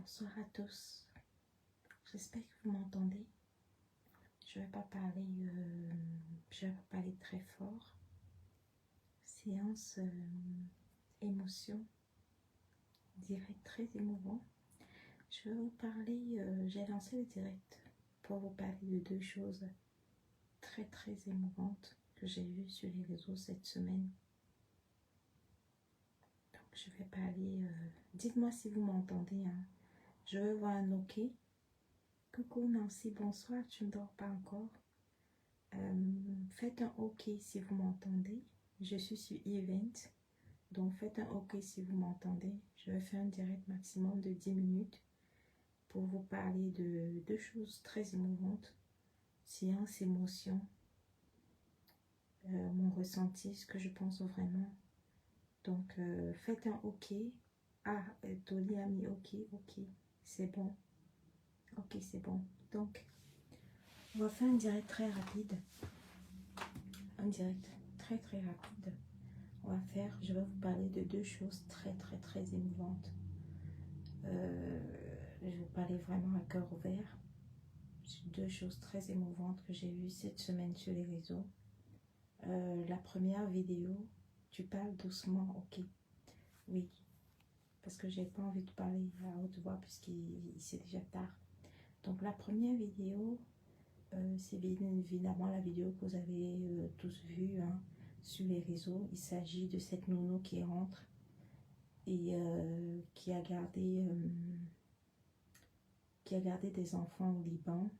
Bonsoir à tous. J'espère que vous m'entendez. Je vais pas parler, très fort. Séance émotion, direct très émouvant. Je vais vous parler. J'ai lancé le direct pour vous parler de deux choses très émouvantes que j'ai vues sur les réseaux cette semaine. Donc je vais parler. Dites-moi si vous m'entendez. Hein. Je veux voir un OK. Coucou Nancy, bonsoir, tu ne dors pas encore. Faites un OK si vous m'entendez. Je suis sur Event, donc faites un OK si vous m'entendez. Je vais faire un direct maximum de 10 minutes pour vous parler de deux choses très émouvantes. Séance, émotion, mon ressenti, ce que je pense vraiment. Donc faites un OK. Ah, Tony a mis OK, c'est bon. Ok, c'est bon. Donc, on va faire un direct très rapide. Un direct très rapide. Je vais vous parler de deux choses très émouvantes. Je vais vous parler vraiment à cœur ouvert. Deux choses très émouvantes que j'ai vues cette semaine sur les réseaux. La première vidéo, tu parles doucement, ok. Oui, parce que j'ai pas envie de parler à haute voix puisqu'il c'est déjà tard. Donc la première vidéo, c'est bien évidemment la vidéo que vous avez tous vue hein, sur les réseaux. Il s'agit de cette nounou qui rentre et qui a gardé des enfants au Liban.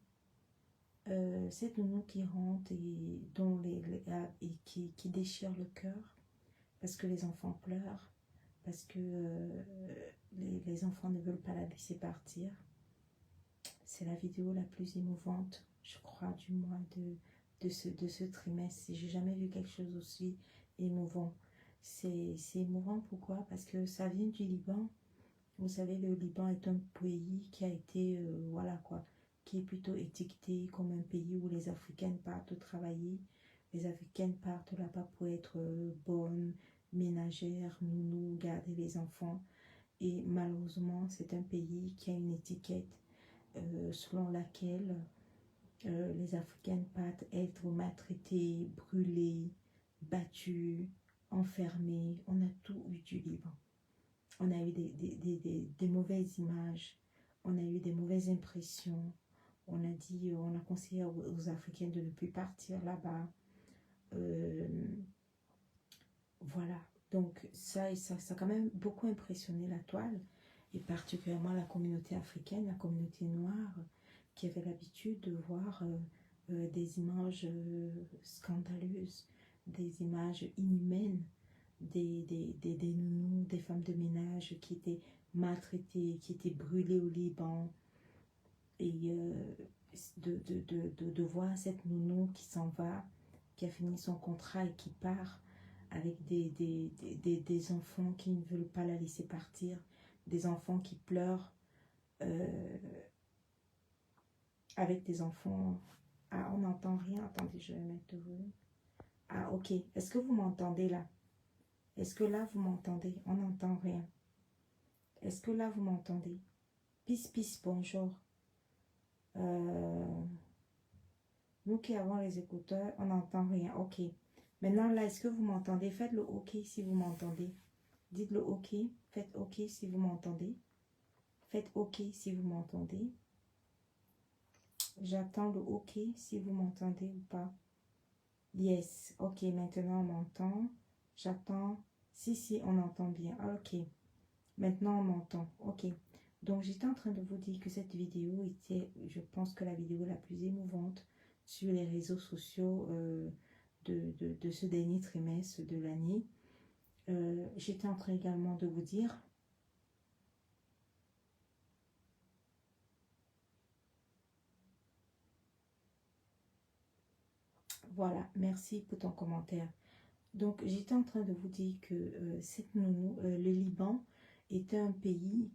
Cette nounou qui rentre et, qui déchire le cœur parce que les enfants pleurent, parce que les enfants ne veulent pas la laisser partir. C'est la vidéo la plus émouvante, je crois, du mois de ce trimestre. J'ai jamais vu quelque chose aussi émouvant. C'est émouvant, pourquoi? Parce que ça vient du Liban. Vous savez, le Liban est un pays qui a été, voilà quoi, qui est plutôt étiqueté comme un pays où les Africaines partent travailler. Les Africaines partent là-bas pour être bonnes, ménagères, nounous, garder les enfants. Et malheureusement, c'est un pays qui a une étiquette selon laquelle les Africaines partent être maltraitées, brûlées, battues, enfermées. On a tout eu du Liban. On a eu des mauvaises images, on a eu des mauvaises impressions. On a conseillé aux Africaines de ne plus partir là-bas. Voilà. Donc ça a quand même beaucoup impressionné la toile, et particulièrement la communauté africaine, la communauté noire, qui avait l'habitude de voir des images scandaleuses, des images inhumaines, des nounous, des femmes de ménage qui étaient maltraitées, qui étaient brûlées au Liban, et de voir cette nounou qui s'en va, qui a fini son contrat et qui part avec des enfants qui ne veulent pas la laisser partir, des enfants qui pleurent, avec des enfants... Ah, on n'entend rien. Attendez, je vais mettre le volume. Ah, ok. Est-ce que vous m'entendez là? Est-ce que là, vous m'entendez? On n'entend rien. Est-ce que là, vous m'entendez? Peace, bonjour. Nous qui avons les écouteurs, on n'entend rien. Ok. Maintenant, là, est-ce que vous m'entendez? Faites le OK si vous m'entendez. Dites le OK. Faites OK si vous m'entendez. Faites OK si vous m'entendez. J'attends le OK si vous m'entendez ou pas. Yes. OK, maintenant on m'entend. J'attends. Si, on entend bien. OK. Maintenant on m'entend. OK. Donc j'étais en train de vous dire que cette vidéo était, je pense que la vidéo la plus émouvante sur les réseaux sociaux de ce dernier trimestre de l'année. J'étais en train également de vous dire... Voilà, merci pour ton commentaire. Donc, j'étais en train de vous dire que cette nounou, le Liban, était un pays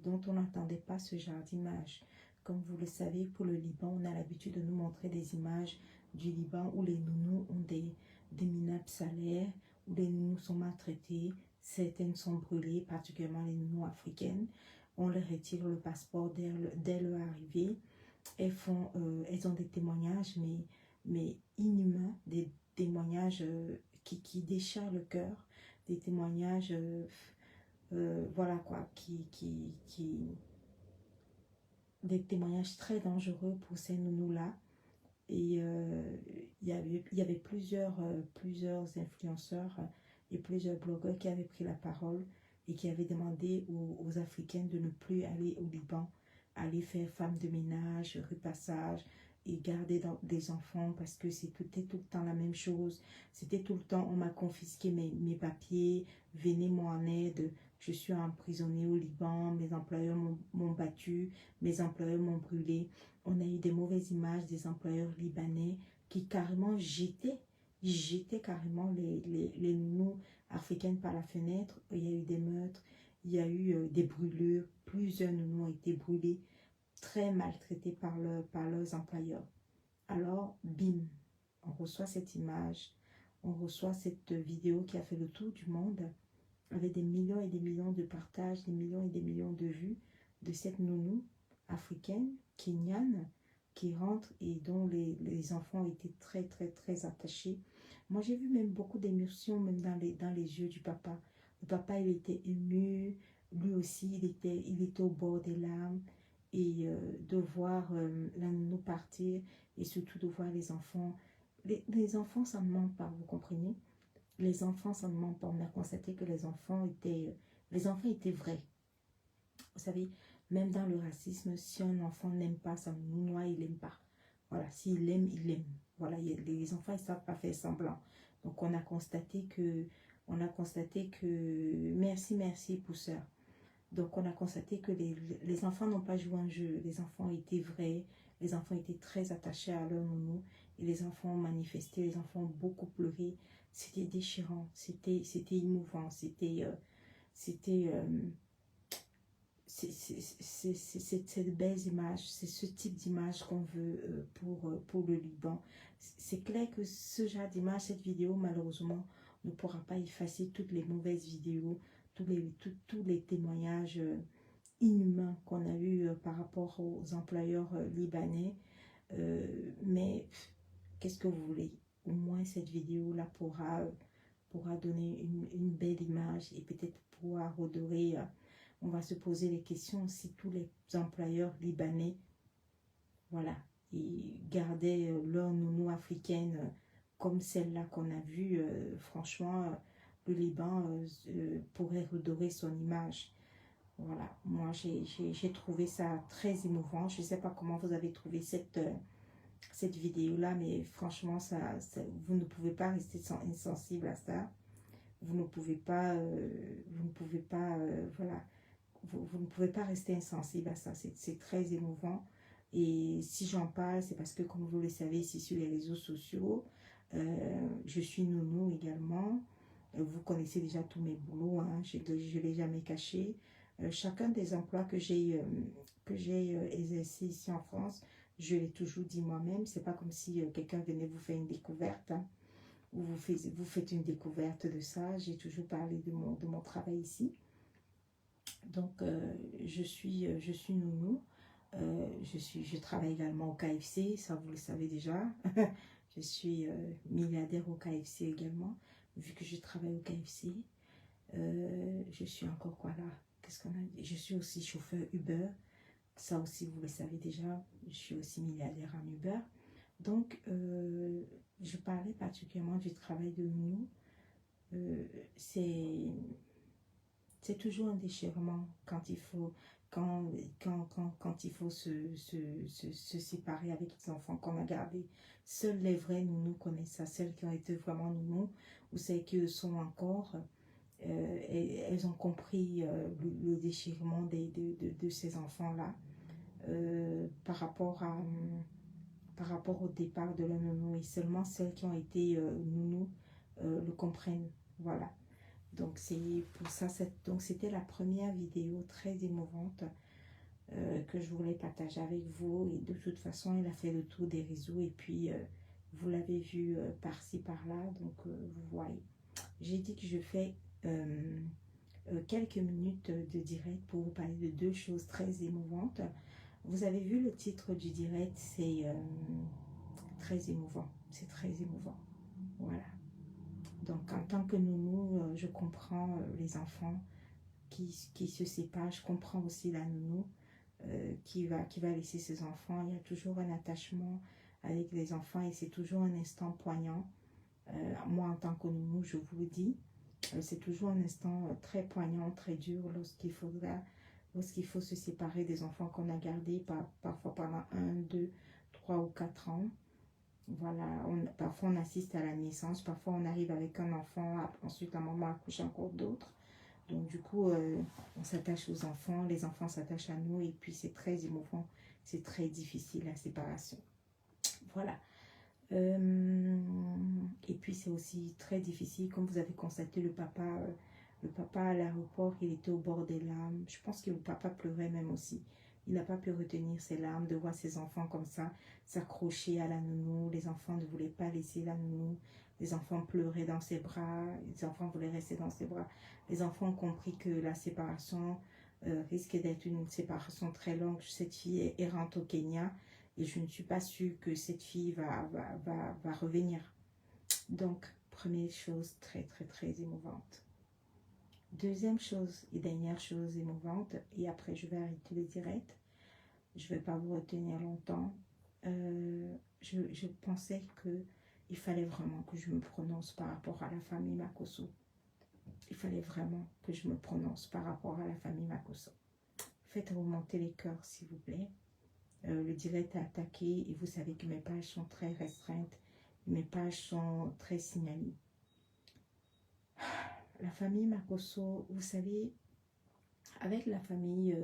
dont on n'attendait pas ce genre d'image. Comme vous le savez, pour le Liban, on a l'habitude de nous montrer des images du Liban où les nounous ont des minables salaires, où les nounous sont maltraitées, certaines sont brûlées, particulièrement les nounous africaines. on leur retire le passeport dès leur arrivée. Elles ont des témoignages, mais inhumains, des témoignages qui déchirent le cœur, des témoignages, voilà quoi, des témoignages très dangereux pour ces nounous-là. Et il y avait plusieurs influenceurs et plusieurs blogueurs qui avaient pris la parole et qui avaient demandé aux Africaines de ne plus aller au Liban, aller faire femme de ménage, repassage et garder des enfants parce que c'était tout le temps la même chose. C'était tout le temps, on m'a confisqué mes papiers, venez-moi en aide, je suis emprisonnée au Liban, mes employeurs m'ont battu, mes employeurs m'ont brûlé. On a eu des mauvaises images des employeurs libanais qui carrément jetaient carrément les nounous africaines par la fenêtre. Il y a eu des meurtres, il y a eu des brûlures. Plusieurs nounous ont été brûlés, très maltraités par leurs employeurs. Alors, bim, on reçoit cette image, on reçoit cette vidéo qui a fait le tour du monde avec des millions et des millions de partages, des millions et des millions de vues de cette nounou africaine, kenyane, qui rentre et dont les enfants étaient très, très, très attachés. Moi, j'ai vu même beaucoup d'émotions, même dans les yeux du papa. Le papa, il était ému, lui aussi, il était au bord des larmes. Et de voir la nounou partir, et surtout de voir les enfants. Les enfants, ça ne ment pas, vous comprenez? Les enfants, ça ne ment pas. On a constaté que les enfants étaient vrais. Vous savez, même dans le racisme, si un enfant n'aime pas sa nounoua, il n'aime pas. Voilà, s'il aime, il aime. Voilà, les enfants, ils ne savent pas faire semblant. Donc, on a constaté que, merci, pousseur. Donc, on a constaté que les enfants n'ont pas joué un jeu. Les enfants étaient vrais. Les enfants étaient très attachés à leur nounou. Et les enfants ont manifesté. Les enfants ont beaucoup pleuré. C'était déchirant. C'était émouvant. C'était cette belle image, c'est ce type d'image qu'on veut pour le Liban. C'est clair que ce genre d'image, cette vidéo, malheureusement, ne pourra pas effacer toutes les mauvaises vidéos, tous les témoignages inhumains qu'on a eu par rapport aux employeurs libanais. Mais qu'est-ce que vous voulez? Au moins, cette vidéo-là pourra donner une belle image et peut-être pouvoir redorer. On va se poser les questions si tous les employeurs libanais, voilà, ils gardaient leur nounou africaine comme celle-là qu'on a vue. Franchement, le Liban pourrait redorer son image. Voilà, moi j'ai trouvé ça très émouvant. Je ne sais pas comment vous avez trouvé cette vidéo-là, mais franchement, vous ne pouvez pas rester insensible à ça. Vous ne pouvez pas, voilà. Vous ne pouvez pas rester insensible à ça, c'est très émouvant. Et si j'en parle, c'est parce que, comme vous le savez, ici sur les réseaux sociaux, je suis nounou également. Vous connaissez déjà tous mes boulots, hein, je ne l'ai jamais caché. Chacun des emplois que j'ai exercé ici en France, je l'ai toujours dit moi-même. C'est pas comme si quelqu'un venait vous faire une découverte, hein, ou vous faites une découverte de ça. J'ai toujours parlé de mon travail ici. Donc, je suis nounou. Je travaille également au KFC, ça vous le savez déjà. Je suis milliardaire au KFC également, vu que je travaille au KFC. Je suis encore quoi là? Qu'est-ce qu'on a dit? Je suis aussi chauffeur Uber. Ça aussi, vous le savez déjà. Je suis aussi milliardaire en Uber. Donc, je parlais particulièrement du travail de nounou. C'est toujours un déchirement quand il faut, quand il faut se séparer avec les enfants qu'on a gardés. Seuls les vrais nounous connaissent ça, celles qui ont été vraiment nounous ou celles qui sont encore, elles ont compris le déchirement de ces enfants-là par rapport au départ de leur nounou. Et seulement celles qui ont été nounous le comprennent. Voilà. Donc c'est pour ça, donc c'était la première vidéo très émouvante que je voulais partager avec vous. Et de toute façon, elle a fait le tour des réseaux et puis vous l'avez vu par-ci, par-là. Donc vous voyez, j'ai dit que je fais quelques minutes de direct pour vous parler de deux choses très émouvantes. Vous avez vu le titre du direct, c'est très émouvant. C'est très émouvant. Voilà. Donc, en tant que nounou, je comprends les enfants qui se séparent. Je comprends aussi la nounou qui va laisser ses enfants. Il y a toujours un attachement avec les enfants et c'est toujours un instant poignant. Moi, en tant que nounou, je vous le dis, c'est toujours un instant très poignant, très dur lorsqu'il faut se séparer des enfants qu'on a gardés parfois pendant 1, 2, 3 ou 4 ans. Voilà, parfois on assiste à la naissance, parfois on arrive avec un enfant, ensuite la maman accouche encore d'autres. Donc du coup, on s'attache aux enfants, les enfants s'attachent à nous et puis c'est très émouvant, c'est très difficile la séparation. Voilà. Et puis c'est aussi très difficile, comme vous avez constaté, le papa à l'aéroport, il était au bord des larmes. Je pense que le papa pleurait même aussi. Il n'a pas pu retenir ses larmes de voir ses enfants comme ça, s'accrocher à la nounou. Les enfants ne voulaient pas laisser la nounou. Les enfants pleuraient dans ses bras. Les enfants voulaient rester dans ses bras. Les enfants ont compris que la séparation risquait d'être une séparation très longue. Cette fille rentre au Kenya et je ne suis pas sûre que cette fille va revenir. Donc, première chose très, très, très émouvante. Deuxième chose et dernière chose émouvante, et après je vais arrêter le direct, je ne vais pas vous retenir longtemps. Je pensais qu'il fallait vraiment que je me prononce par rapport à la famille Makosso. Il fallait vraiment que je me prononce par rapport à la famille Makosso. Faites remonter les cœurs, s'il vous plaît. Le direct est attaqué et vous savez que mes pages sont très restreintes. Mes pages sont très signalées. La famille Makosso, vous savez, avec la famille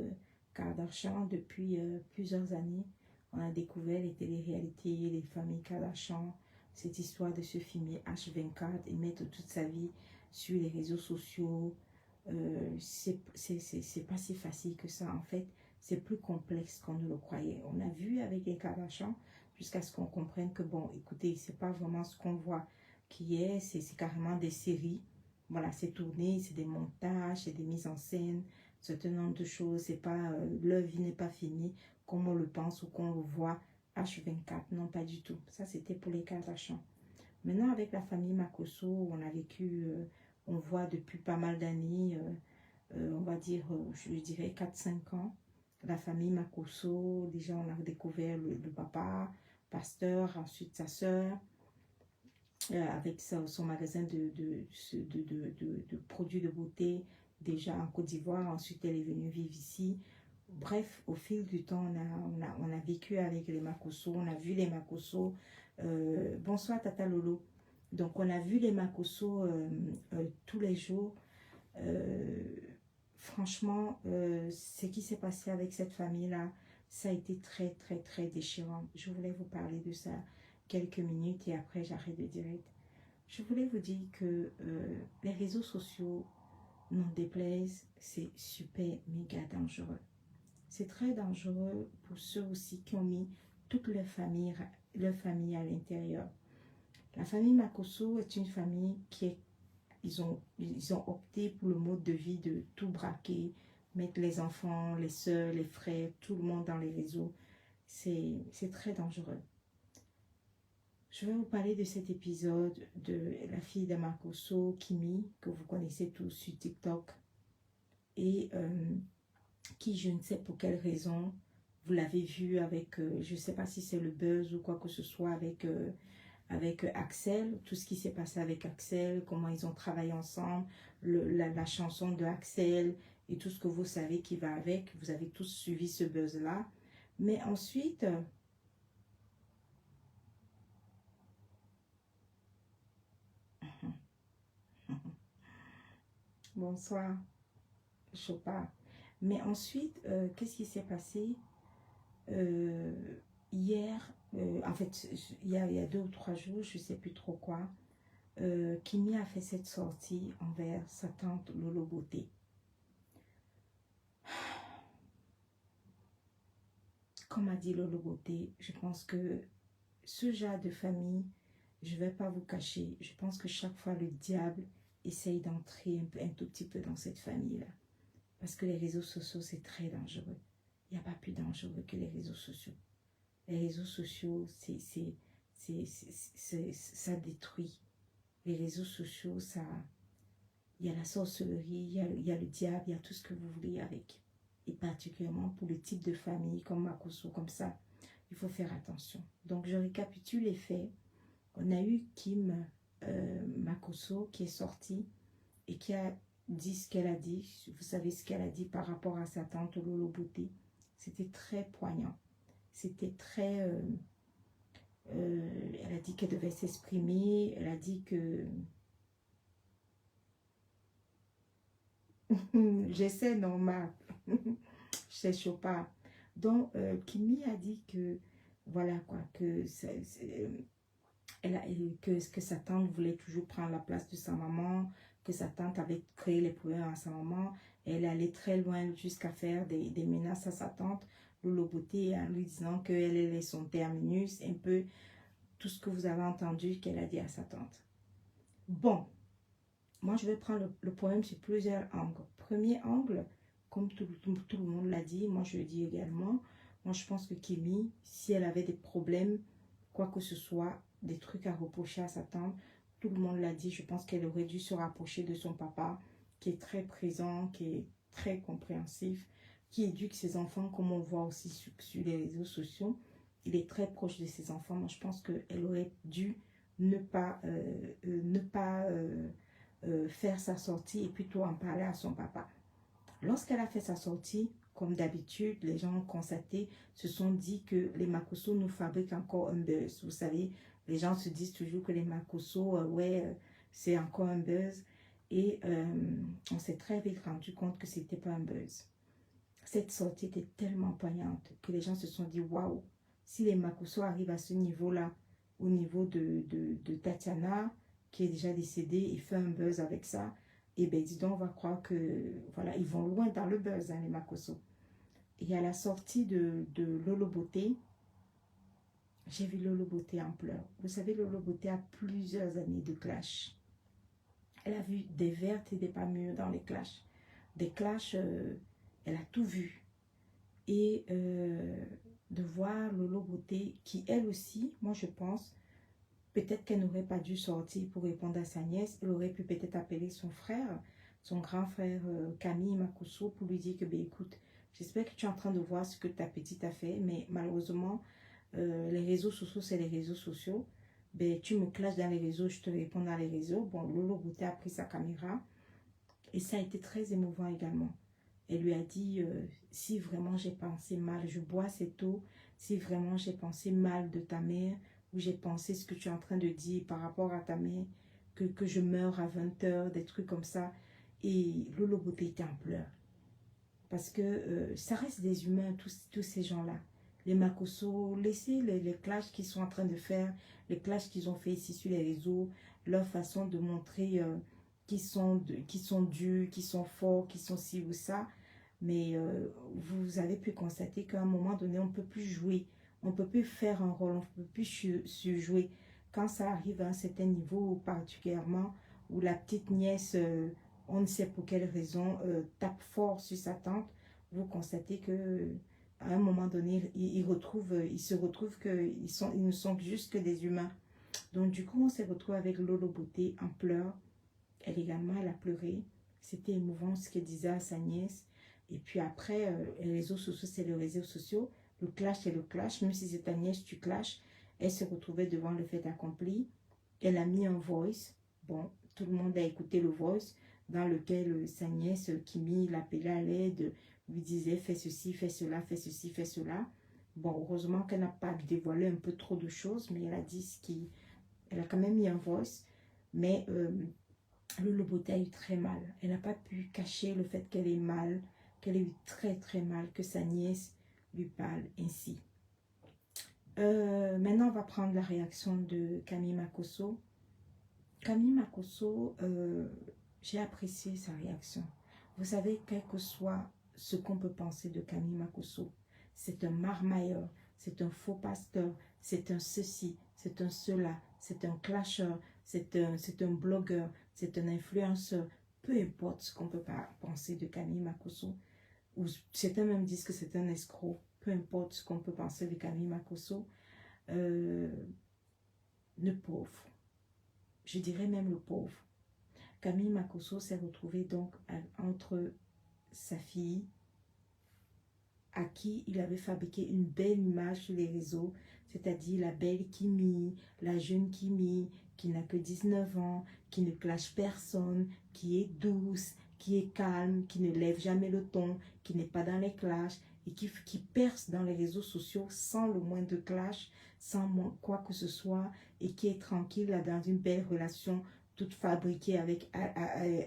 Kardashian, depuis plusieurs années, on a découvert les téléréalités, les familles Kardashian, cette histoire de se filmer H24 et mettre toute sa vie sur les réseaux sociaux. C'est pas si facile que ça. En fait, c'est plus complexe qu'on ne le croyait. On a vu avec les Kardashian jusqu'à ce qu'on comprenne que, bon, écoutez, c'est pas vraiment ce qu'on voit qui est, c'est carrément des séries. Voilà, c'est tourné, c'est des montages, c'est des mises en scène, c'est un nombre de choses. C'est pas, leur vie n'est pas finie comme on le pense ou qu'on le voit H24. Non, pas du tout. Ça, c'était pour les Kardashian. Maintenant, avec la famille Makosso, on a vécu, on voit depuis pas mal d'années, on va dire, je dirais 4-5 ans, la famille Makosso. Déjà, on a découvert le papa, pasteur, ensuite sa soeur, avec son magasin de produits de beauté, déjà en Côte d'Ivoire. Ensuite, elle est venue vivre ici. Bref, au fil du temps, on a vécu avec les Makosso, on a vu les Makosso. Bonsoir Tata Lolo. Donc, on a vu les Makosso tous les jours. Franchement, ce qui s'est passé avec cette famille-là, ça a été très, très, très déchirant. Je voulais vous parler de ça quelques minutes et après, j'arrête le direct. Je voulais vous dire que les réseaux sociaux, n'en déplaise, c'est super méga dangereux. C'est très dangereux pour ceux aussi qui ont mis toute leur famille à l'intérieur. La famille Makosso est une famille ils ont opté pour le mode de vie de tout braquer, mettre les enfants, les soeurs, les frères, tout le monde dans les réseaux. C'est très dangereux. Je vais vous parler de cet épisode de la fille de Makosso, Kimi, que vous connaissez tous sur TikTok. Et qui, je ne sais pour quelle raison, vous l'avez vu avec, je ne sais pas si c'est le buzz ou quoi que ce soit, avec Axel, tout ce qui s'est passé avec Axel, comment ils ont travaillé ensemble, la chanson de Axel et tout ce que vous savez qui va avec. Vous avez tous suivi ce buzz-là. Mais ensuite, bonsoir, Chopin. Mais ensuite, qu'est-ce qui s'est passé hier, en fait, il y a 2 ou 3 jours, je ne sais plus trop quoi, Kimi a fait cette sortie envers sa tante Lolo Beauté. Comme a dit Lolo Beauté, je pense que ce genre de famille, je ne vais pas vous cacher, je pense que chaque fois le diable essaye d'entrer un tout petit peu dans cette famille-là. Parce que les réseaux sociaux, c'est très dangereux. Il n'y a pas plus dangereux que les réseaux sociaux. Les réseaux sociaux, ça détruit. Les réseaux sociaux, ça, il y a la sorcellerie, il y a le diable, il y a tout ce que vous voulez avec. Et particulièrement pour le type de famille comme Makosso, comme ça, il faut faire attention. Donc, je récapitule les faits. On a eu Kim Makosso qui est sortie et qui a dit ce qu'elle a dit. Vous savez ce qu'elle a dit par rapport à sa tante Lolo Beauté. C'était très poignant. C'était très... elle a dit qu'elle devait s'exprimer. Elle a dit que... J'essaie, non, ma... Je sais pas. Donc, Kimi a dit que... Voilà quoi, que... que sa tante voulait toujours prendre la place de sa maman, que sa tante avait créé les problèmes à sa maman. Elle allait très loin jusqu'à faire des menaces à sa tante, Lolo Beauté, en lui disant qu'elle est son terminus, un peu tout ce que vous avez entendu qu'elle a dit à sa tante. Bon, moi je vais prendre le problème sur plusieurs angles. Premier angle, comme tout le monde l'a dit, moi je le dis également, moi je pense que Kimi, si elle avait des problèmes, quoi que ce soit, des trucs à reprocher à sa tante, tout le monde l'a dit, je pense qu'elle aurait dû se rapprocher de son papa, qui est très présent, qui est très compréhensif, qui éduque ses enfants, comme on voit aussi sur les réseaux sociaux. Il est très proche de ses enfants. Moi, je pense qu'elle aurait dû ne pas faire sa sortie et plutôt en parler à son papa. Lorsqu'elle a fait sa sortie, comme d'habitude, les gens ont constaté, se sont dit que les Makosso nous fabriquent encore un buzz. Vous savez, les gens se disent toujours que les Makosso, c'est encore un buzz. Et on s'est très vite rendu compte que ce n'était pas un buzz. Cette sortie était tellement poignante que les gens se sont dit, waouh, si les Makosso arrivent à ce niveau-là, au niveau de Tatiana, qui est déjà décédée, et fait un buzz avec ça, et bien dis donc, on va croire que, voilà, ils vont loin dans le buzz, hein, les Makosso. Et à la sortie de Lolo Beauté, j'ai vu Lolo Beauté en pleurs. Vous savez, Lolo Beauté a plusieurs années de clash. Elle a vu des vertes et des pas mûres dans les clashs. Des clashs, elle a tout vu. Et de voir Lolo Beauté, qui elle aussi, moi je pense, peut-être qu'elle n'aurait pas dû sortir pour répondre à sa nièce. Elle aurait pu peut-être appeler son frère, son grand frère Camille Makosso, pour lui dire que, ben écoute, j'espère que tu es en train de voir ce que ta petite a fait, mais malheureusement, les réseaux sociaux, c'est les réseaux sociaux. Ben, tu me clashes dans les réseaux, je te réponds dans les réseaux. Bon, Lolo Beauté a pris sa caméra et ça a été très émouvant également. Elle lui a dit, si vraiment j'ai pensé mal, je bois cette eau, si vraiment j'ai pensé mal de ta mère, ou j'ai pensé ce que tu es en train de dire par rapport à ta mère, que je meurs à 20 h, des trucs comme ça. Et Lolo Beauté était en pleurs. Parce que ça reste des humains, tous ces gens-là. Les Makosso, laissez les clashs qu'ils sont en train de faire, les clashs qu'ils ont fait ici sur les réseaux, leur façon de montrer qu'ils sont durs, qu'ils sont forts, qu'ils sont ci ou ça. Mais vous avez pu constater qu'à un moment donné, on ne peut plus jouer. On ne peut plus faire un rôle, on ne peut plus se jouer. Quand ça arrive à un certain niveau, particulièrement, où la petite nièce, on ne sait pour quelle raison, tape fort sur sa tante, vous constatez que à un moment donné, ils se retrouvent qu'ils ne sont juste que des humains. Donc du coup, on s'est retrouvé avec Lolo Beauté en pleurs. Elle également, elle a pleuré. C'était émouvant ce qu'elle disait à sa nièce. Et puis après, les réseaux sociaux, c'est les réseaux sociaux. Le clash, c'est le clash. Même si c'est ta nièce, tu clashes. Elle se retrouvait devant le fait accompli. Elle a mis un voice. Bon, tout le monde a écouté le voice dans lequel sa nièce, Kimi, l'appelait à l'aide, lui disait fais ceci, fais cela, fais ceci, fais cela. Bon, heureusement qu'elle n'a pas dévoilé un peu trop de choses, mais elle a dit ce qui... Elle a quand même mis un voice. Mais Lolo Beauté a eu très mal. Elle n'a pas pu cacher le fait qu'elle ait mal, qu'elle ait eu très très mal, que sa nièce lui parle ainsi. Maintenant, on va prendre la réaction de Camille Makosso. Camille Makosso, j'ai apprécié sa réaction. Vous savez, quel que soit ce qu'on peut penser de Camille Makosso, c'est un marmailleur, c'est un faux pasteur, c'est un ceci, c'est un cela, c'est un clasheur, c'est un blogueur, c'est un influenceur. Peu importe ce qu'on peut pas penser de Camille Makosso, ou certains même disent que c'est un escroc. Peu importe ce qu'on peut penser de Camille Makosso, le pauvre, je dirais même le pauvre. Camille Makosso s'est retrouvée donc entre sa fille, à qui il avait fabriqué une belle image sur les réseaux, c'est-à-dire la belle Kimi, la jeune Kimi, qui n'a que 19 ans, qui ne clash personne, qui est douce, qui est calme, qui ne lève jamais le ton, qui n'est pas dans les clashs et qui perce dans les réseaux sociaux sans le moindre clash, sans quoi que ce soit, et qui est tranquille là, dans une belle relation toute fabriquée avec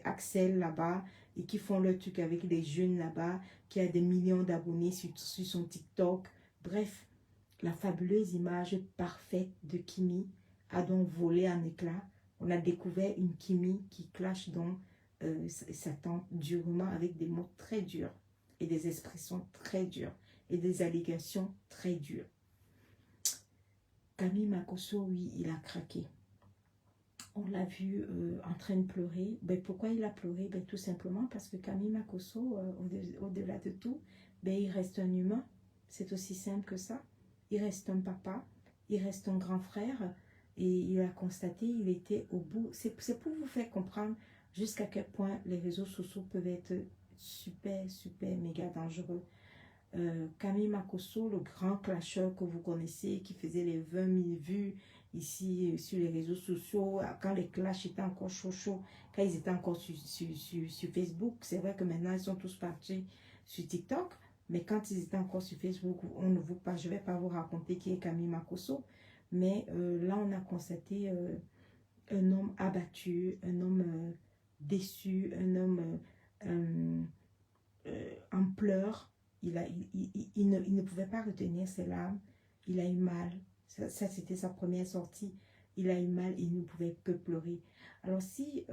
Axel là-bas, et qui font leur truc avec les jeunes là-bas, qui a des millions d'abonnés sur son TikTok. Bref, la fabuleuse image parfaite de Kimi a donc volé en éclats. On a découvert une Kimi qui clash donc sa tante durement avec des mots très durs et des expressions très dures et des allégations très dures. Camille Makosso, oui, il a craqué. On l'a vu en train de pleurer. Ben, pourquoi il a pleuré? Ben, tout simplement parce que Camille Makosso, au-delà de tout, ben, il reste un humain. C'est aussi simple que ça. Il reste un papa, il reste un grand frère. Et il a constaté, il était au bout. C'est pour vous faire comprendre jusqu'à quel point les réseaux sociaux peuvent être super, super, méga dangereux. Camille Makosso, le grand clasheur que vous connaissez, qui faisait les 20 000 vues ici sur les réseaux sociaux, quand les clashs étaient encore chaud, quand ils étaient encore sur Facebook. C'est vrai que maintenant, ils sont tous partis sur TikTok, mais quand ils étaient encore sur Facebook, je ne vais pas vous raconter qui est Camille Makosso, mais là, on a constaté un homme abattu, un homme déçu, un homme en pleurs. Il ne pouvait pas retenir ses larmes. Il a eu mal. Ça c'était sa première sortie. Il a eu mal et il ne pouvait que pleurer. Alors, si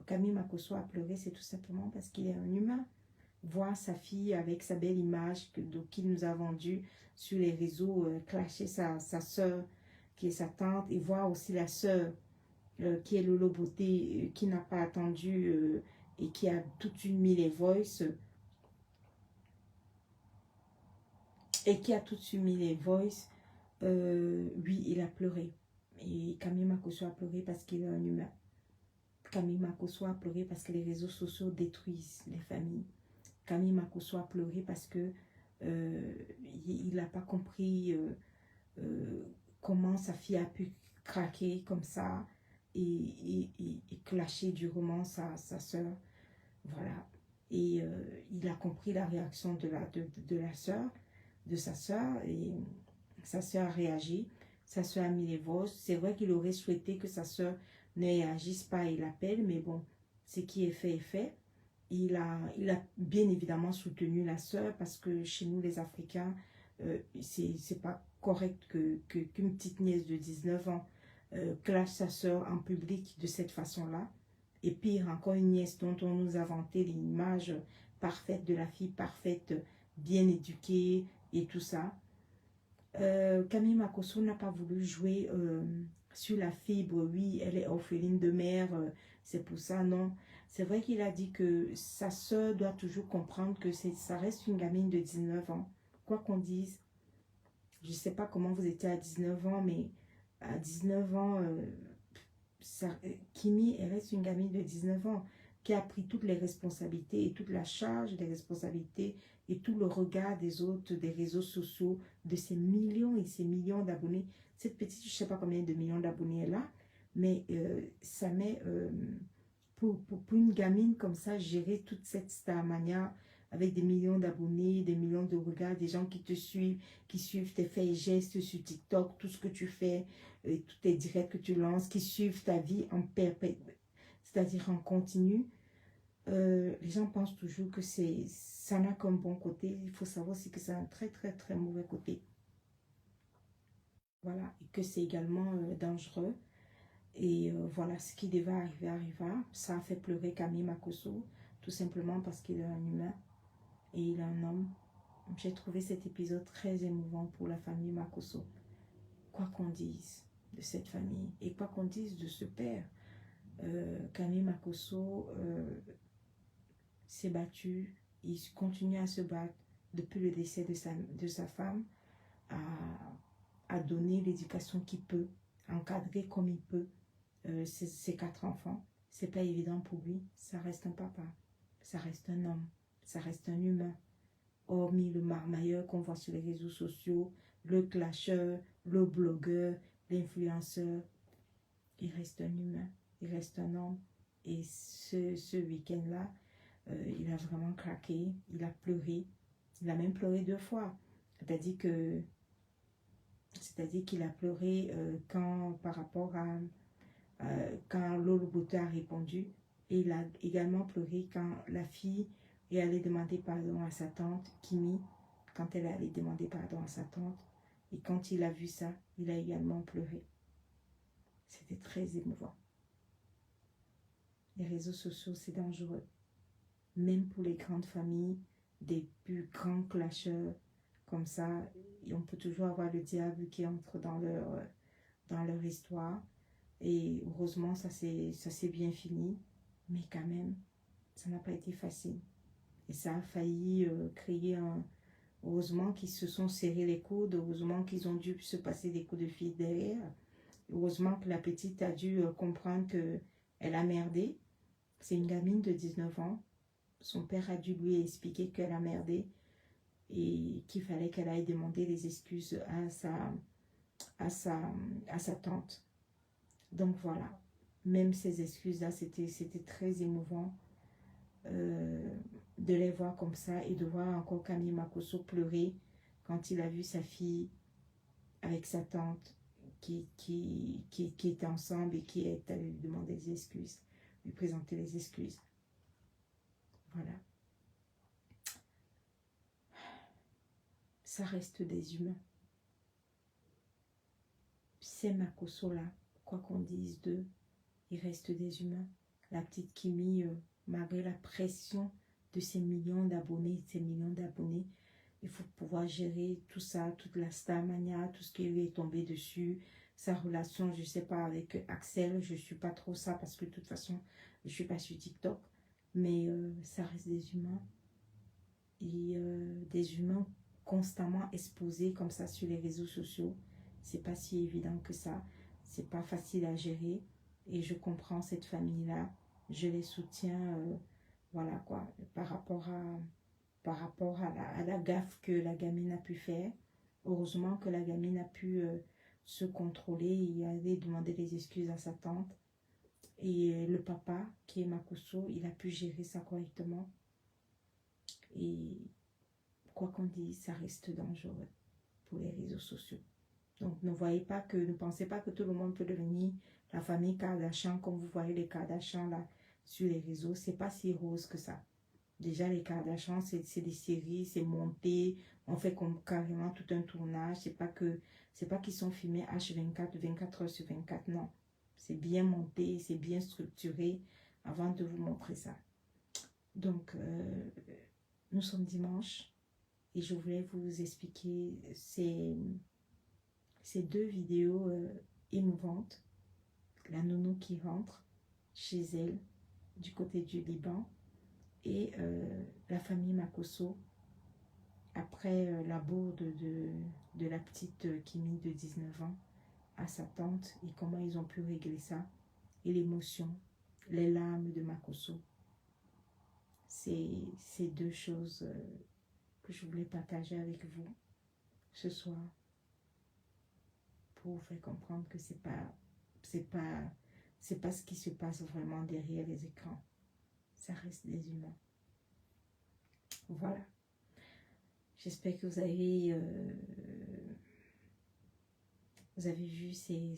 Camille Makosso a pleuré, c'est tout simplement parce qu'il est un humain. Voir sa fille avec sa belle image qu'il nous a vendue sur les réseaux, clasher sa soeur, qui est sa tante, et voir aussi la soeur, qui est Lolo Beauté, qui n'a pas attendu et qui a tout de suite mis les voices. Oui, il a pleuré. Et Camille Makosso a pleuré parce qu'il est un humain. Camille Makosso a pleuré parce que les réseaux sociaux détruisent les familles. Camille Makosso a pleuré parce que il n'a pas compris comment sa fille a pu craquer comme ça et clasher durement sa soeur. Voilà. Et il a compris la réaction de la soeur, de sa soeur, et sa soeur a réagi. Sa soeur a mis les voix. C'est vrai qu'il aurait souhaité que sa soeur ne réagisse pas et l'appelle, mais bon, ce qui est fait est fait. Il a bien évidemment soutenu la soeur parce que chez nous, les Africains, c'est pas correct qu'une petite nièce de 19 ans clash sa soeur en public de cette façon-là. Et pire, encore une nièce dont on nous a vanté l'image parfaite de la fille parfaite, bien éduquée et tout ça. Camille Makosso n'a pas voulu jouer sur la fibre. Oui, elle est orpheline de mère, c'est pour ça, non. C'est vrai qu'il a dit que sa soeur doit toujours comprendre que ça reste une gamine de 19 ans. Quoi qu'on dise, je ne sais pas comment vous étiez à 19 ans, mais à 19 ans, Kimi, elle reste une gamine de 19 ans qui a pris toutes les responsabilités et toute la charge des responsabilités et tout le regard des autres, des réseaux sociaux, de ces millions et ces millions d'abonnés. Cette petite, je ne sais pas combien de millions d'abonnés elle a, mais ça met, pour une gamine comme ça, gérer toute cette starmania avec des millions d'abonnés, des millions de regards, des gens qui te suivent, qui suivent tes faits et gestes sur TikTok, tout ce que tu fais, tous tes directs que tu lances, qui suivent ta vie en perpétuel, c'est-à-dire en continu. Les gens pensent toujours que ça n'a qu'un bon côté. Il faut savoir aussi que c'est un très très très mauvais côté. Voilà, et que c'est également dangereux. Et voilà, ce qui devait arriver arriva. Ça a fait pleurer Camille Makosso, tout simplement parce qu'il est un humain et il est un homme. J'ai trouvé cet épisode très émouvant pour la famille Makosso. Quoi qu'on dise de cette famille et quoi qu'on dise de ce père, Camille Makosso s'est battu, il continue à se battre depuis le décès de sa femme, à donner l'éducation qu'il peut, encadrer comme il peut ses 4 enfants. C'est pas évident pour lui, ça reste un papa, ça reste un homme, ça reste un humain. Hormis le marmailleur qu'on voit sur les réseaux sociaux, le clasheur, le blogueur, l'influenceur, il reste un humain, il reste un homme. Et ce week-end-là, il a vraiment craqué, il a pleuré, il a même pleuré 2 fois. C'est-à-dire qu'il a pleuré par rapport à quand Lolo Bouté a répondu, et il a également pleuré quand la fille est allée demander pardon à sa tante, Kimi, quand elle est allée demander pardon à sa tante, et quand il a vu ça, il a également pleuré. C'était très émouvant. Les réseaux sociaux, c'est dangereux. Même pour les grandes familles, des plus grands clasheurs, comme ça, et on peut toujours avoir le diable qui entre dans leur histoire. Et heureusement, ça s'est bien fini. Mais quand même, ça n'a pas été facile. Et ça a failli créer un... Heureusement qu'ils se sont serrés les coudes. Heureusement qu'ils ont dû se passer des coups de fil derrière. Heureusement que la petite a dû comprendre qu'elle a merdé. C'est une gamine de 19 ans. Son père a dû lui expliquer qu'elle a merdé. Et qu'il fallait qu'elle aille demander les excuses à sa tante. Donc voilà, même ces excuses-là, c'était très émouvant de les voir comme ça et de voir encore Camille Makosso pleurer quand il a vu sa fille avec sa tante qui étaient ensemble et qui est allée lui demander des excuses, lui présenter les excuses. Voilà. Ça reste des humains. Ces Makosso-là, quoi qu'on dise d'eux, ils restent des humains. La petite Kimi, malgré la pression de ces millions d'abonnés, il faut pouvoir gérer tout ça, toute la starmania, tout ce qui lui est tombé dessus, sa relation, je ne sais pas, avec Axel, je ne suis pas trop ça parce que de toute façon, je ne suis pas sur TikTok, mais ça reste des humains. Et des humains constamment exposés comme ça sur les réseaux sociaux, c'est pas si évident que ça, c'est pas facile à gérer. Et je comprends cette famille-là, je les soutiens, voilà quoi, par rapport à la gaffe que la gamine a pu faire. Heureusement que la gamine a pu se contrôler et aller demander des excuses à sa tante. Et le papa, qui est Makosso, il a pu gérer ça correctement. Et quoi qu'on dise, ça reste dangereux pour les réseaux sociaux. Donc ne pensez pas que tout le monde peut devenir la famille Kardashian, comme vous voyez les Kardashians là sur les réseaux. C'est pas si rose que ça. Déjà les Kardashians, c'est des séries, c'est monté, on fait carrément tout un tournage. C'est pas qu'ils sont filmés H24, 24 heures sur 24, non. C'est bien monté, c'est bien structuré avant de vous montrer ça. Donc nous sommes dimanche et je voulais vous expliquer ces 2 vidéos émouvantes. La nounou qui rentre chez elle du côté du Liban et la famille Makosso après la bourde de la petite Kimi de 19 ans à sa tante et comment ils ont pu régler ça et l'émotion, les larmes de Makosso. C'est 2 choses que je voulais partager avec vous ce soir pour vous faire comprendre que c'est pas ce qui se passe vraiment derrière les écrans. Ça reste des humains. Voilà. J'espère que vous avez vu ces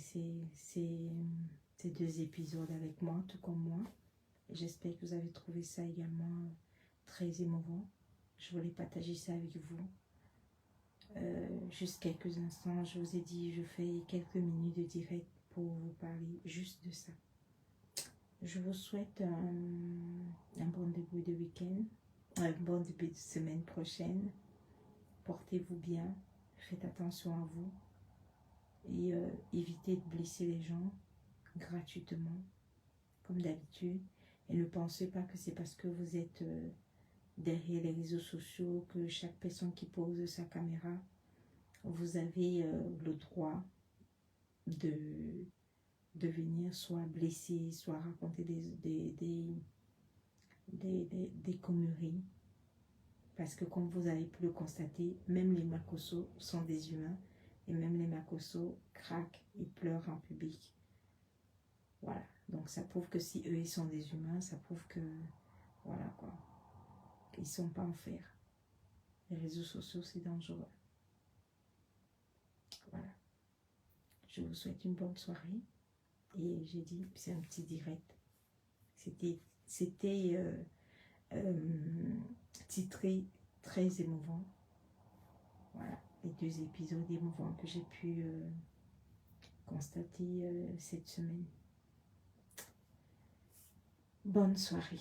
2 épisodes avec moi, tout comme moi. J'espère que vous avez trouvé ça également très émouvant. Je voulais partager ça avec vous. Juste quelques instants, je vous ai dit, je fais quelques minutes de direct pour vous parler juste de ça. Je vous souhaite un bon début de week-end, un bon début de semaine prochaine. Portez-vous bien, faites attention à vous et évitez de blesser les gens gratuitement. comme d'habitude. Et ne pensez pas que c'est parce que vous êtes derrière les réseaux sociaux que chaque personne qui pose sa caméra, vous avez le droit de venir soit blesser, soit raconter des conneries. Parce que comme vous avez pu le constater, même les Makosso sont des humains. Et même les Makosso craquent, ils pleurent en public. Voilà. Donc ça prouve que si eux, ils sont des humains, ça prouve que, voilà quoi, qu'ils ne sont pas en fer. Les réseaux sociaux, c'est dangereux. Voilà. Je vous souhaite une bonne soirée. Et j'ai dit, c'est un petit direct. C'était titré très émouvant. Voilà, les 2 épisodes émouvants que j'ai pu constater cette semaine. Bonne soirée.